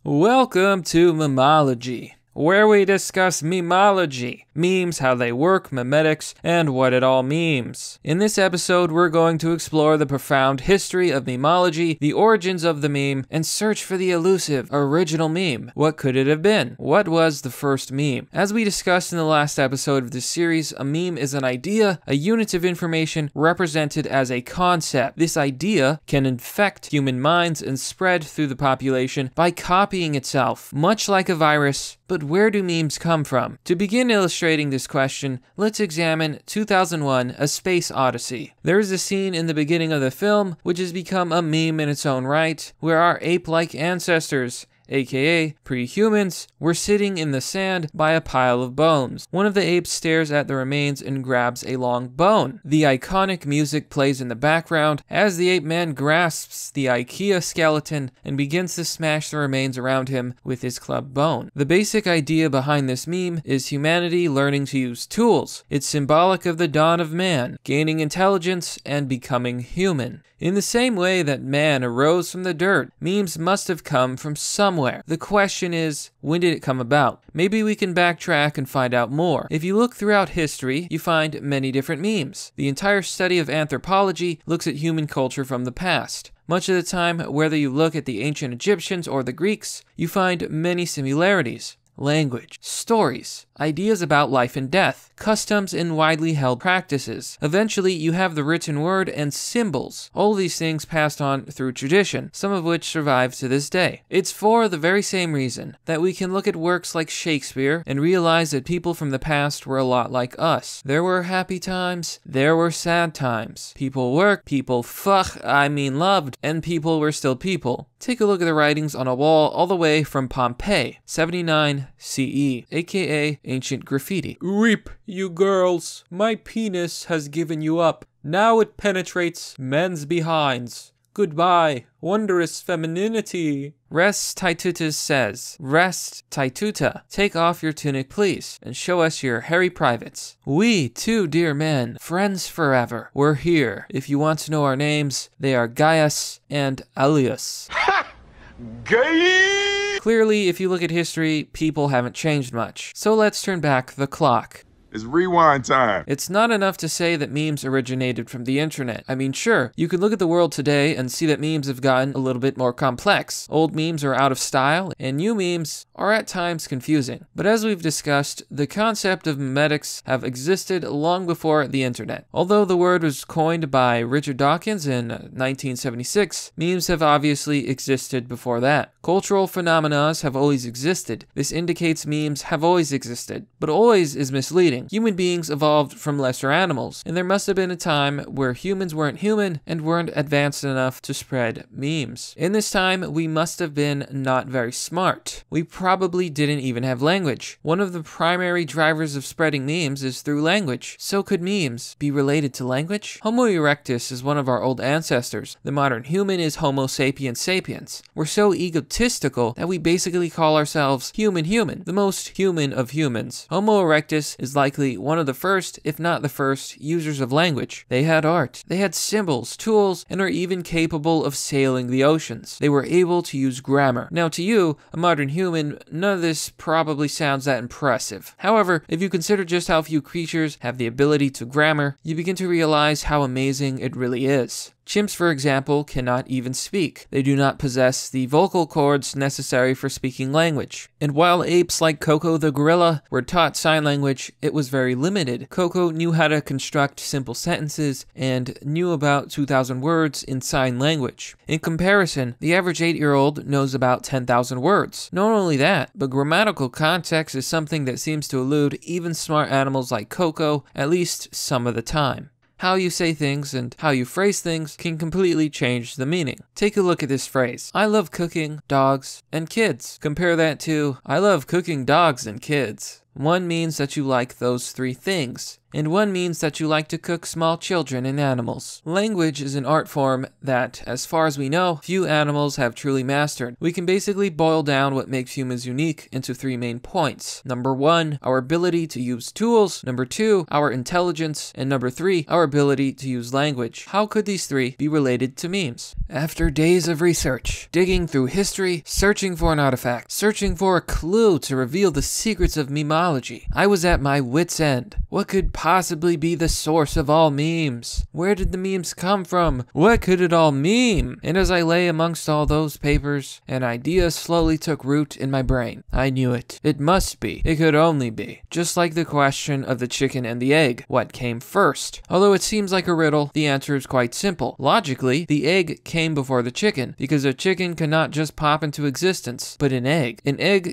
Welcome to Memeology, where we discuss memeology, memes, how they work, memetics, and what it all means. In this episode, we're going to explore the profound history of memeology, the origins of the meme, and search for the elusive original meme. What could it have been? What was the first meme? As we discussed in the last episode of this series, a meme is an idea, a unit of information represented as a concept. This idea can infect human minds and spread through the population by copying itself, much like a virus. But where do memes come from? To begin illustrating this question, let's examine 2001: A Space Odyssey. There is a scene in the beginning of the film which has become a meme in its own right, where our ape-like ancestors, aka pre-humans, were sitting in the sand by a pile of bones. One of the apes stares at the remains and grabs a long bone. The iconic music plays in the background as the ape man grasps the IKEA skeleton and begins to smash the remains around him with his club bone. The basic idea behind this meme is humanity learning to use tools. It's symbolic of the dawn of man, gaining intelligence and becoming human. In the same way that man arose from the dirt, memes must have come from somewhere. The question is, when did it come about? Maybe we can backtrack and find out more. If you look throughout history, you find many different memes. The entire study of anthropology looks at human culture from the past. Much of the time, whether you look at the ancient Egyptians or the Greeks, you find many similarities. Language, stories, ideas about life and death, customs, and widely held practices. Eventually, you have the written word and symbols. All of these things passed on through tradition, some of which survive to this day. It's for the very same reason that we can look at works like Shakespeare and realize that people from the past were a lot like us. There were happy times, there were sad times. People worked, people loved, and people were still people. Take a look at the writings on a wall all the way from Pompeii, 79 CE, aka ancient graffiti. Weep, you girls, my penis has given you up. Now it penetrates men's behinds. Goodbye, wondrous femininity. Res Titutus says, Rest Tituta, take off your tunic please, and show us your hairy privates. We, two dear men, friends forever, we're here. If you want to know our names, they are Gaius and Alius. Ha! Gay! Clearly, if you look at history, people haven't changed much. So let's turn back the clock. It's rewind time. It's not enough to say that memes originated from the internet. I mean, sure, you can look at the world today and see that memes have gotten a little bit more complex. Old memes are out of style, and new memes are at times confusing. But as we've discussed, the concept of memetics have existed long before the internet. Although the word was coined by Richard Dawkins in 1976, memes have obviously existed before that. Cultural phenomena have always existed. This indicates memes have always existed, but always is misleading. Human beings evolved from lesser animals, and there must have been a time where humans weren't human and weren't advanced enough to spread memes. In this time, we must have been not very smart. We probably didn't even have language. One of the primary drivers of spreading memes is through language. So could memes be related to language? Homo erectus is one of our old ancestors. The modern human is Homo sapiens sapiens. We're so egotistical that we basically call ourselves human, the most human of humans. Homo erectus is likely one of the first, if not the first, users of language. They had art, they had symbols, tools, and are even capable of sailing the oceans. They were able to use grammar. Now to you, a modern human, none of this probably sounds that impressive. However, if you consider just how few creatures have the ability to grammar, you begin to realize how amazing it really is. Chimps, for example, cannot even speak. They do not possess the vocal cords necessary for speaking language. And while apes like Koko the gorilla were taught sign language, it was very limited. Koko knew how to construct simple sentences and knew about 2,000 words in sign language. In comparison, the average 8-year-old knows about 10,000 words. Not only that, but grammatical context is something that seems to elude even smart animals like Koko, at least some of the time. How you say things and how you phrase things can completely change the meaning. Take a look at this phrase. I love cooking, dogs, and kids. Compare that to, I love cooking, dogs, and kids. One means that you like those three things. and one means that you like to cook small children and animals. Language is an art form that, as far as we know, few animals have truly mastered. We can basically boil down what makes humans unique into 3 main points. Number 1, our ability to use tools. Number 2, our intelligence. And number 3, our ability to use language. How could these 3 be related to memes? After days of research, digging through history, searching for an artifact, searching for a clue to reveal the secrets of memeology, I was at my wit's end. What could possibly be the source of all memes? Where did the memes come from? What could it all mean? And as I lay amongst all those papers, an idea slowly took root in my brain. I knew it. It must be. It could only be. Just like the question of the chicken and the egg. What came first? Although it seems like a riddle, the answer is quite simple. Logically, the egg came before the chicken, because a chicken cannot just pop into existence, but an egg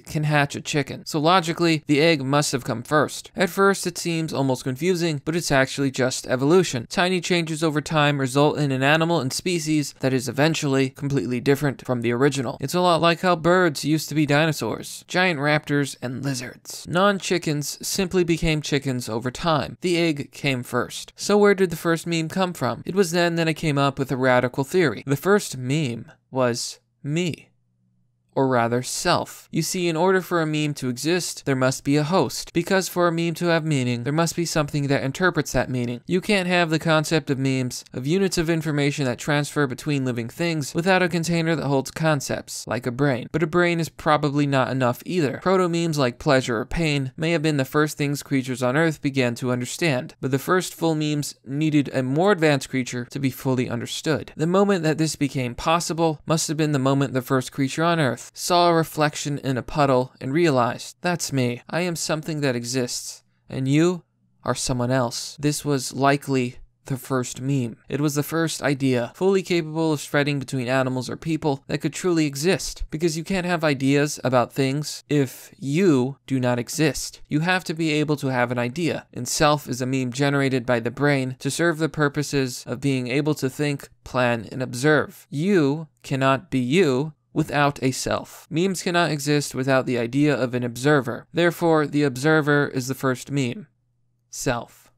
can hatch a chicken. So logically, the egg must have come first. At first, it seems almost confusing, but it's actually just evolution. Tiny changes over time result in an animal and species that is eventually completely different from the original. It's a lot like how birds used to be dinosaurs, giant raptors, and lizards. Non-chickens simply became chickens over time. The egg came first. So where did the first meme come from? It was then that I came up with a radical theory. The first meme was me. Or rather, self. You see, in order for a meme to exist, there must be a host. Because for a meme to have meaning, there must be something that interprets that meaning. You can't have the concept of memes, of units of information that transfer between living things, without a container that holds concepts, like a brain. But a brain is probably not enough either. Proto-memes like pleasure or pain may have been the first things creatures on Earth began to understand, but the first full memes needed a more advanced creature to be fully understood. The moment that this became possible must have been the moment the first creature on Earth saw a reflection in a puddle and realized, that's me. I am something that exists, and you are someone else. This was likely the first meme. It was the first idea, fully capable of spreading between animals or people, that could truly exist. Because you can't have ideas about things if you do not exist. You have to be able to have an idea, and self is a meme generated by the brain to serve the purposes of being able to think, plan, and observe. You cannot be you without a self. Memes cannot exist without the idea of an observer. Therefore, the observer is the first meme. Self.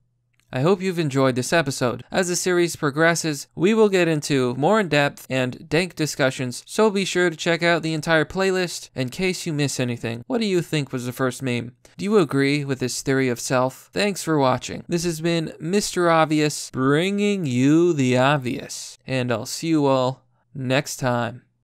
I hope you've enjoyed this episode. As the series progresses, we will get into more in-depth and dank discussions, so be sure to check out the entire playlist in case you miss anything. What do you think was the first meme? Do you agree with this theory of self? Thanks for watching. This has been Mr. Obvious, bringing you the obvious. And I'll see you all next time.